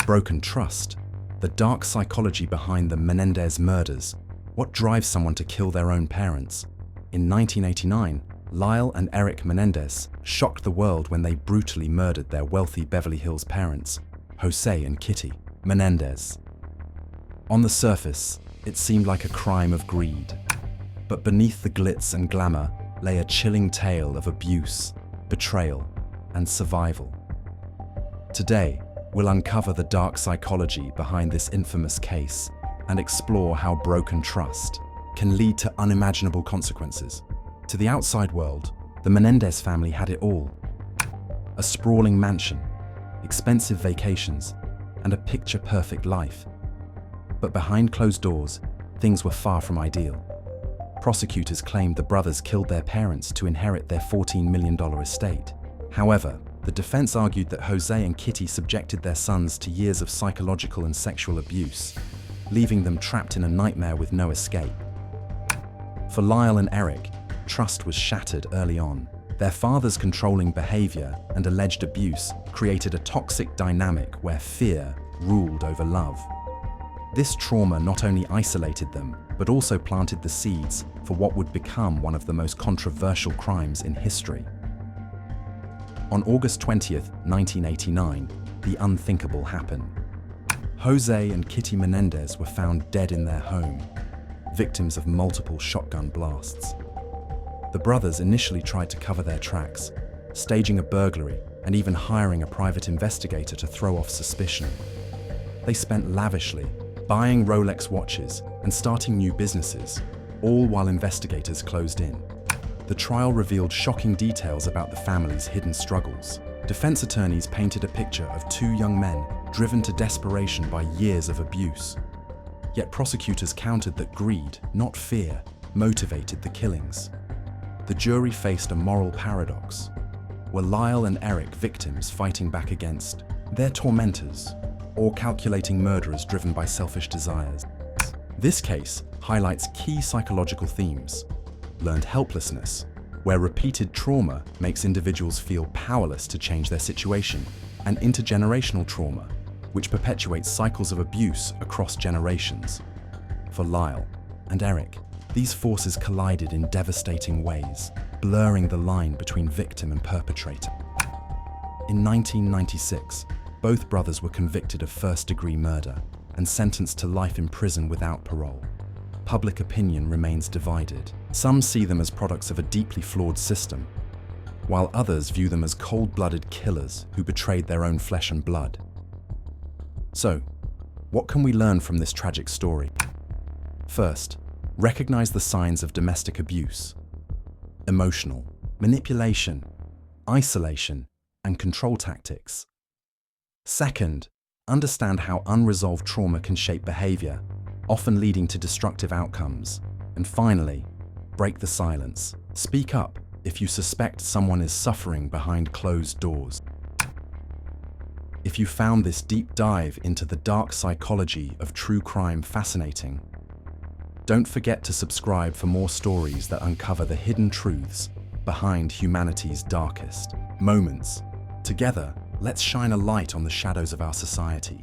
Broken trust, the dark psychology behind the Menéndez murders, what drives someone to kill their own parents. In 1989, Lyle and Eric Menéndez shocked the world when they brutally murdered their wealthy Beverly Hills parents, Jose and Kitty Menéndez. On the surface, it seemed like a crime of greed, but beneath the glitz and glamour lay a chilling tale of abuse, betrayal, and survival. Today, we'll uncover the dark psychology behind this infamous case and explore how broken trust can lead to unimaginable consequences. To the outside world, the Menéndez family had it all. A sprawling mansion, expensive vacations, and a picture-perfect life. But behind closed doors, things were far from ideal. Prosecutors claimed the brothers killed their parents to inherit their $14 million estate. However, the defense argued that Jose and Kitty subjected their sons to years of psychological and sexual abuse, leaving them trapped in a nightmare with no escape. For Lyle and Eric, trust was shattered early on. Their father's controlling behavior and alleged abuse created a toxic dynamic where fear ruled over love. This trauma not only isolated them, but also planted the seeds for what would become one of the most controversial crimes in history. On August 20th, 1989, the unthinkable happened. Jose and Kitty Menéndez were found dead in their home, victims of multiple shotgun blasts. The brothers initially tried to cover their tracks, staging a burglary and even hiring a private investigator to throw off suspicion. They spent lavishly, buying Rolex watches and starting new businesses, all while investigators closed in. The trial revealed shocking details about the family's hidden struggles. Defense attorneys painted a picture of two young men driven to desperation by years of abuse. Yet prosecutors countered that greed, not fear, motivated the killings. The jury faced a moral paradox. Were Lyle and Eric victims fighting back against their tormentors, or calculating murderers driven by selfish desires? This case highlights key psychological themes: learned helplessness, where repeated trauma makes individuals feel powerless to change their situation, and intergenerational trauma, which perpetuates cycles of abuse across generations. For Lyle and Eric, these forces collided in devastating ways, blurring the line between victim and perpetrator. In 1996, both brothers were convicted of first-degree murder and sentenced to life in prison without parole. Public opinion remains divided. Some see them as products of a deeply flawed system, while others view them as cold-blooded killers who betrayed their own flesh and blood. So, what can we learn from this tragic story? First, recognize the signs of domestic abuse: emotional, manipulation, isolation, and control tactics. Second, understand how unresolved trauma can shape behavior, often leading to destructive outcomes. And finally, break the silence. Speak up if you suspect someone is suffering behind closed doors. If you found this deep dive into the dark psychology of true crime fascinating, don't forget to subscribe for more stories that uncover the hidden truths behind humanity's darkest moments. Together, let's shine a light on the shadows of our society.